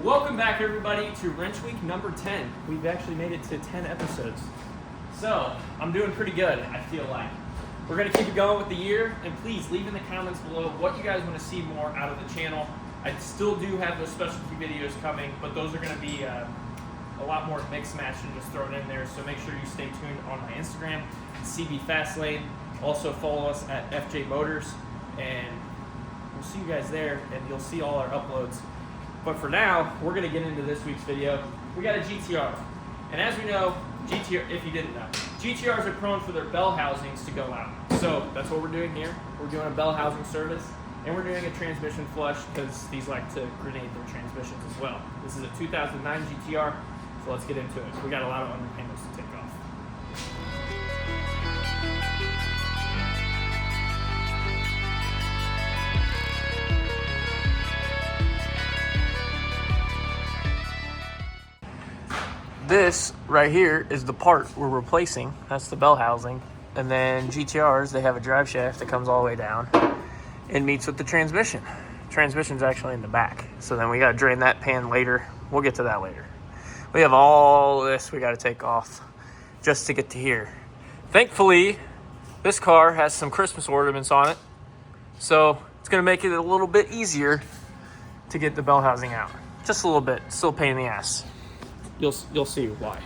Welcome back, everybody, to Wrench Week number 10. We've actually made it to 10 episodes. So, I'm doing pretty good, I feel like. We're going to keep it going with the year, and please leave in the comments below what you guys want to see more out of the channel. I still do have those specialty videos coming, but those are going to be a lot more mix match and just thrown in there. So make sure you stay tuned on my Instagram, CB Fastlane. Also follow us at FJ Motors, and we'll see you guys there, and you'll see all our uploads. But for now, we're going to get into this week's video. We got a GTR. And as we know, GTR, if you didn't know, GTRs are prone for their bell housings to go out. So that's what we're doing here. We're doing a bell housing service, and we're doing a transmission flush because these like to grenade their transmissions as well. This is a 2009 GTR, so let's get into it. We got a lot of underpayments to take off. This right here is the part we're replacing. That's the bell housing. And then GTRs, they have a drive shaft that comes all the way down and meets with the transmission. Transmission's actually in the back. So then we got to drain that pan later. We'll get to that later. We have all this we got to take off just to get to here. Thankfully, this car has some Christmas ornaments on it. So it's going to make it a little bit easier to get the bell housing out. Just a little bit. Still a pain in the ass. You'll see why.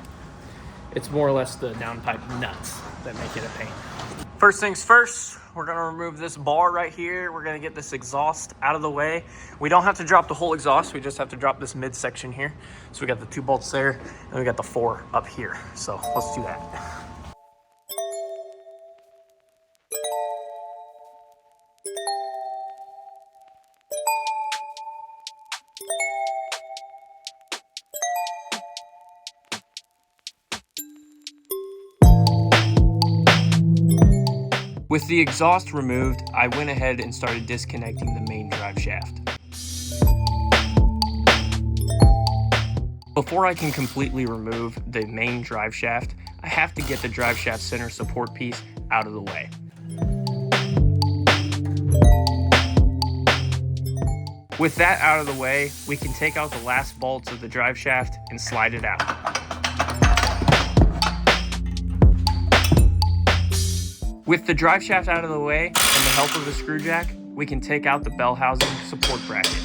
It's more or less the downpipe nuts that make it a pain. First things first, we're gonna remove this bar right here. We're gonna get this exhaust out of the way. We don't have to drop the whole exhaust, we just have to drop this midsection here. So we got the 2 bolts there, and we got the 4 up here. So let's do that. With the exhaust removed, I went ahead and started disconnecting the main drive shaft. Before I can completely remove the main drive shaft, I have to get the drive shaft center support piece out of the way. With that out of the way, we can take out the last bolts of the drive shaft and slide it out. With the drive shaft out of the way and the help of the screw jack, we can take out the bell housing support bracket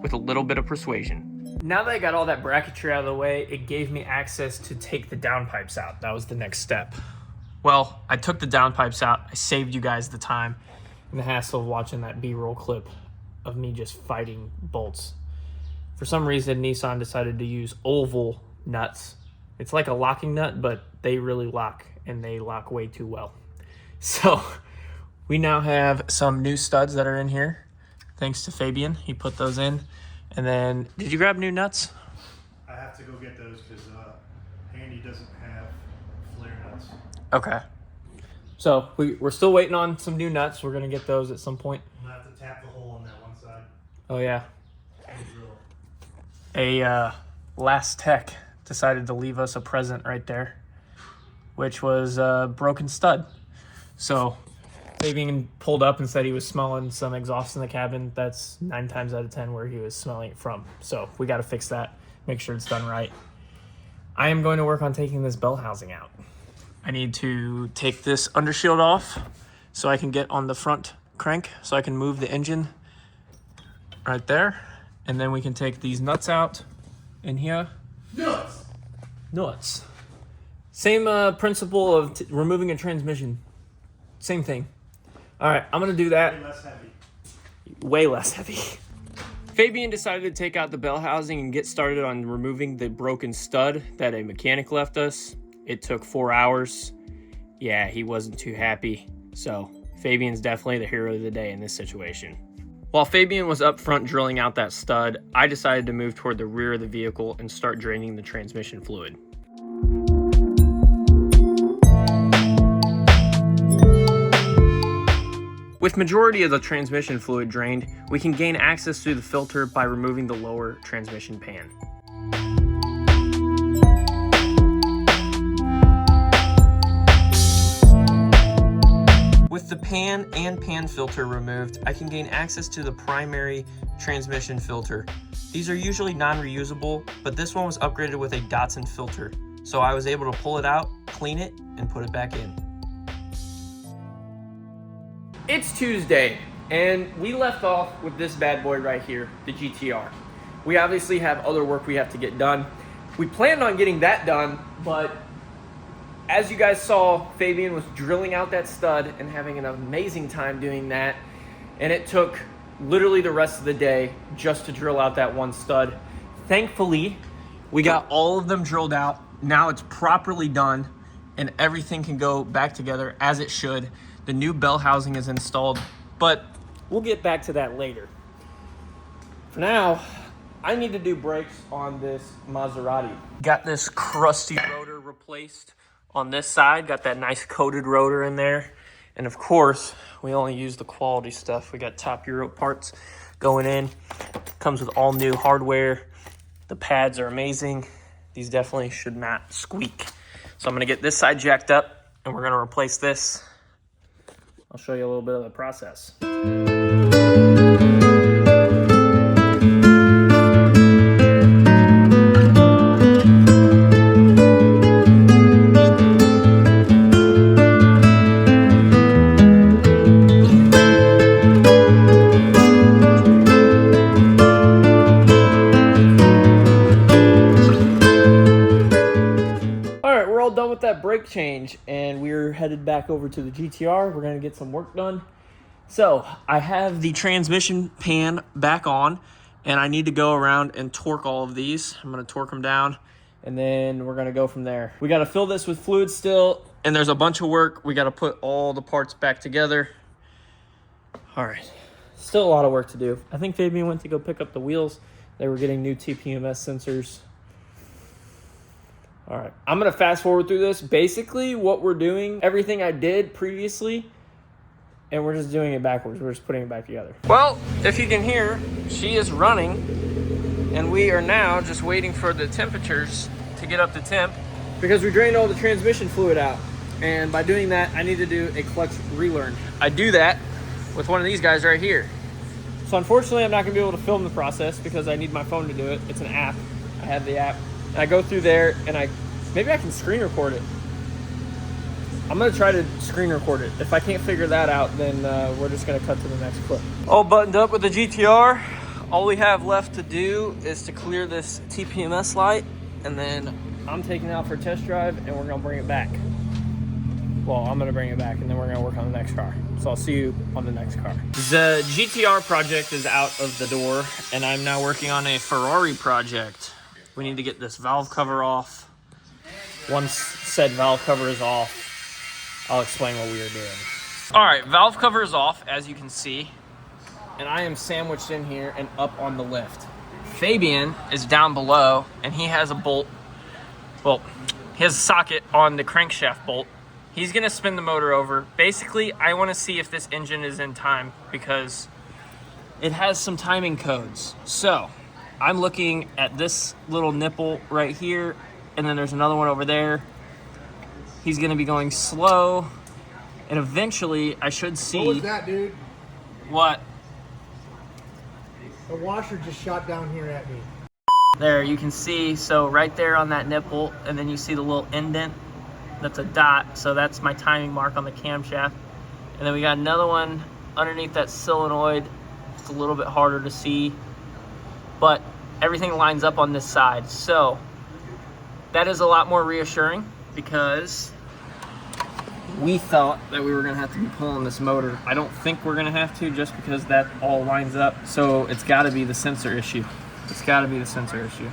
with a little bit of persuasion. Now that I got all that bracketry out of the way, it gave me access to take the downpipes out. That was the next step. Well, I took the downpipes out. I saved you guys the time and the hassle of watching that B-roll clip of me just fighting bolts. For some reason, Nissan decided to use oval nuts. It's like a locking nut, but they really lock, and they lock way too well. So we now have some new studs that are in here. Thanks to Fabian, he put those in. And then, did you grab new nuts? I have to go get those because Handy doesn't have flare nuts. Okay. So we're still waiting on some new nuts. We're gonna get those at some point. I'm gonna have to tap the hole on that one side. Oh yeah. A last tech decided to leave us a present right there, which was a broken stud. So Fabian pulled up and said he was smelling some exhaust in the cabin. That's 9 times out of 10 where he was smelling it from. So we got to fix that, make sure it's done right. I am going to work on taking this bell housing out. I need to take this undershield off so I can get on the front crank so I can move the engine right there. And then we can take these nuts out in here. Nuts! Nuts. Same principle of removing a transmission. Same thing. All right, I'm gonna do that. Way less heavy. Way less heavy. Fabian decided to take out the bell housing and get started on removing the broken stud that a mechanic left us. It took 4 hours. Yeah, he wasn't too happy. So Fabian's definitely the hero of the day in this situation. While Fabian was up front drilling out that stud, I decided to move toward the rear of the vehicle and start draining the transmission fluid. With majority of the transmission fluid drained, we can gain access through the filter by removing the lower transmission pan. With the pan and pan filter removed, I can gain access to the primary transmission filter. These are usually non-reusable, but this one was upgraded with a Datsun filter. So I was able to pull it out, clean it, and put it back in. It's Tuesday, and we left off with this bad boy right here, the GTR. We obviously have other work we have to get done. We planned on getting that done, but as you guys saw, Fabian was drilling out that stud and having an amazing time doing that. And it took literally the rest of the day just to drill out that one stud. Thankfully, we got all of them drilled out. Now it's properly done and everything can go back together as it should. The new bell housing is installed, but we'll get back to that later. For now, I need to do brakes on this Maserati. Got this crusty rotor replaced on this side. Got that nice coated rotor in there. And of course, we only use the quality stuff. We got Top Euro parts going in. Comes with all new hardware. The pads are amazing. These definitely should not squeak. So I'm gonna get this side jacked up and we're gonna replace this. I'll show you a little bit of the process. Done with that brake change and we're headed back over to the GTR. We're going to get some work done. So I have the transmission pan back on and I need to go around and torque all of these. I'm going to torque them down and then we're going to go from there. We got to fill this with fluid still and there's a bunch of work. We got to put all the parts back together. All right, still a lot of work to do. I think Fabian went to go pick up the wheels. They were getting new TPMS sensors. All right, I'm gonna fast forward through this. Basically, what we're doing, everything I did previously, and we're just doing it backwards. We're just putting it back together. Well, if you can hear, she is running, and we are now just waiting for the temperatures to get up to temp because we drained all the transmission fluid out. And by doing that, I need to do a clutch relearn. I do that with one of these guys right here. So unfortunately, I'm not gonna be able to film the process because I need my phone to do it. It's an app. I have the app. And I go through there and maybe I can screen record it. I'm gonna try to screen record it. If I can't figure that out, then we're just gonna cut to the next clip. All buttoned up with the GTR. All we have left to do is to clear this TPMS light, and then I'm taking it out for a test drive and we're gonna bring it back. Well, I'm gonna bring it back and then we're gonna work on the next car. So I'll see you on the next car. The GTR project is out of the door and I'm now working on a Ferrari project. We need to get this valve cover off. Once said valve cover is off, I'll explain what we are doing. All right, valve cover is off, as you can see. And I am sandwiched in here and up on the lift. Fabian is down below and he has a bolt. Well, he has a socket on the crankshaft bolt. He's gonna spin the motor over. Basically, I wanna see if this engine is in time because it has some timing codes. So, I'm looking at this little nipple right here, and then there's another one over there. He's gonna be going slow, and eventually I should see. What was that, dude? What? The washer just shot down here at me. There, you can see, so right there on that nipple, and then you see the little indent. That's a dot, so that's my timing mark on the camshaft. And then we got another one underneath that solenoid. It's a little bit harder to see, but everything lines up on this side. So that is a lot more reassuring because we thought that we were gonna have to be pulling this motor. I don't think we're gonna have to just because that all lines up. So it's gotta be the sensor issue. It's gotta be the sensor issue.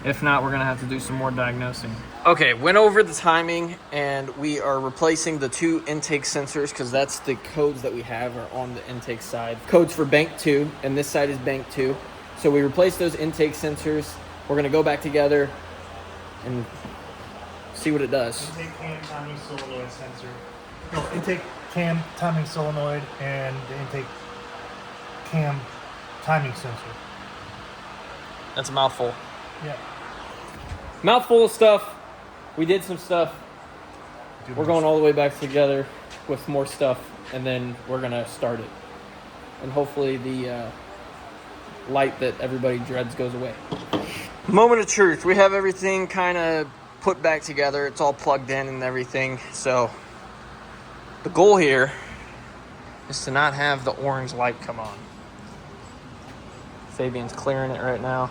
If not, we're gonna have to do some more diagnosing. Okay, went over the timing and we are replacing the two intake sensors because that's the codes that we have are on the intake side. Codes for bank 2 and this side is bank 2. So we replaced those intake sensors. We're gonna go back together and see what it does. Intake cam timing solenoid sensor. No, intake cam timing solenoid and the intake cam timing sensor. That's a mouthful. Yeah. Mouthful of stuff. We did some stuff. We're going all the way back together. with more stuff, and then we're gonna start it. And hopefully the light that everybody dreads goes away. Moment of truth. We have everything kind of put back together. It's all plugged in and everything. So the goal here is to not have the orange light come on. Fabian's clearing it right now.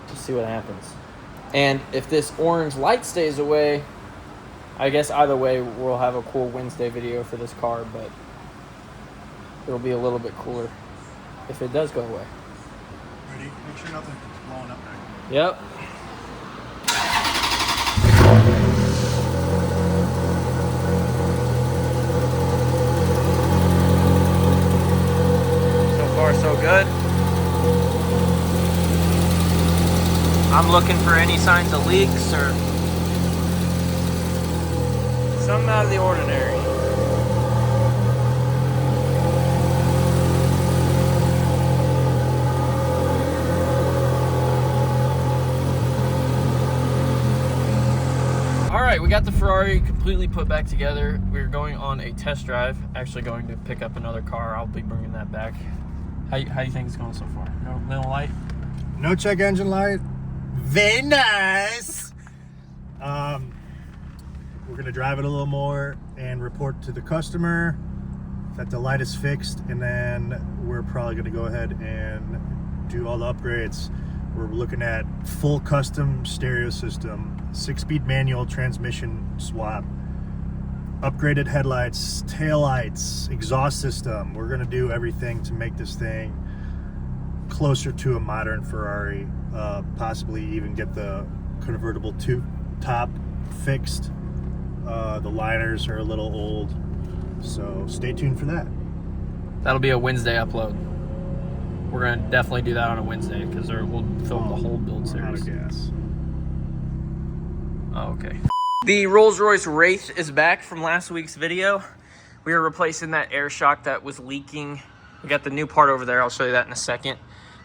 Let's see what happens. And if this orange light stays away, I guess either way we'll have a cool Wednesday video for this car, but it'll be a little bit cooler if it does go away. Ready? Make sure nothing's blowing up back. Yep. So far, so good. I'm looking for any signs of leaks or something out of the ordinary. Alright, we got the Ferrari completely put back together. We're going on a test drive. Actually going to pick up another car. I'll be bringing that back. How do you think it's going so far? No light? No check engine light. Very nice. We're gonna drive it a little more and report to the customer that the light is fixed, and then we're probably gonna go ahead and do all the upgrades. We're looking at full custom stereo system, 6-speed manual transmission swap, upgraded headlights, taillights, exhaust system. We're gonna do everything to make this thing closer to a modern Ferrari, possibly even get the convertible tube top fixed. The liners are a little old, so stay tuned for that. That'll be a Wednesday upload. We're gonna definitely do that on a Wednesday because we'll film the whole build series. Out of gas. Oh, okay. The Rolls-Royce Wraith is back from last week's video. We are replacing that air shock that was leaking. We got the new part over there. I'll show you that in a second.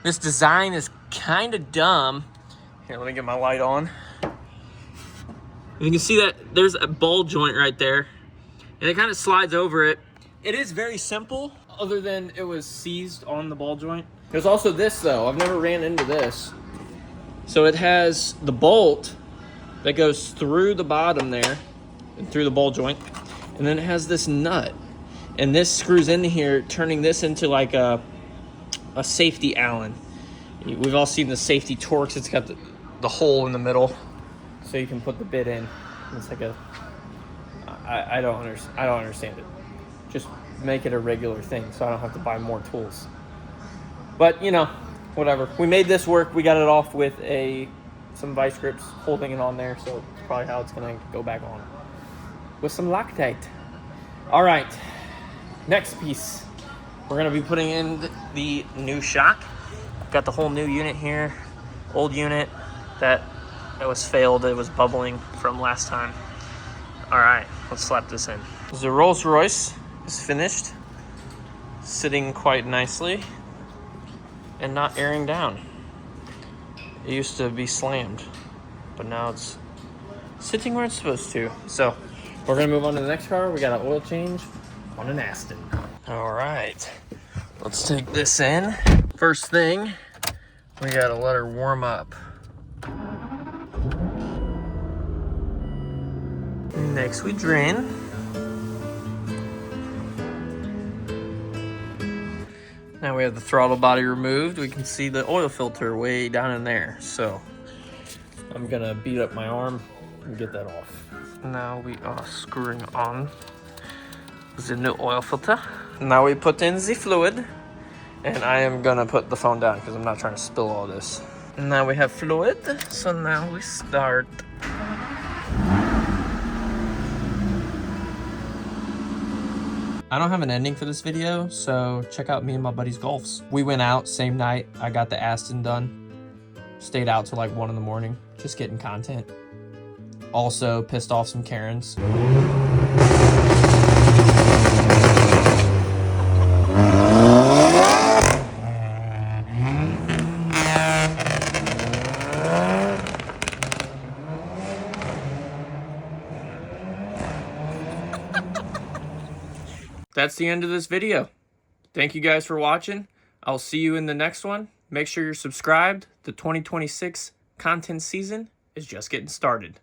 This design is kind of dumb. Here, let me get my light on. You can see that there's a ball joint right there, and it kind of slides over it. It is very simple, other than it was seized on the ball joint. There's also this, though. I've never ran into this. So it has the bolt that goes through the bottom there, and through the ball joint, and then it has this nut. And this screws into here, turning this into like a safety Allen. We've all seen the safety Torx. It's got the hole in the middle, so you can put the bit in. It's like I don't understand it. Just make it a regular thing, so I don't have to buy more tools. But you know, whatever. We made this work. We got it off with some vice grips holding it on there, so it's probably how it's gonna go back on with some Loctite. All right, next piece. We're gonna be putting in the new shock. Got the whole new unit here. Old unit that was failed. It was bubbling from last time. All right, let's slap this in. The Rolls-Royce is finished, sitting quite nicely and not airing down. It used to be slammed, but now it's sitting where it's supposed to. So we're gonna move on to the next car. We got an oil change on an Aston. All right, let's take this in. First thing, we gotta let her warm up. Next we drain. Now we have the throttle body removed. We can see the oil filter way down in there. So I'm gonna beat up my arm and get that off. Now we are screwing on the new oil filter. Now we put in the fluid, and I am gonna put the phone down because I'm not trying to spill all this. Now we have fluid, so now we start. I don't have an ending for this video, so check out me and my buddy's golfs. We went out same night. I got the Aston done. Stayed out till like 1 in the morning, just getting content. Also pissed off some Karens. that's the end of this video. Thank you guys for watching. I'll see you in the next one. Make sure you're subscribed. The 2026 content season is just getting started.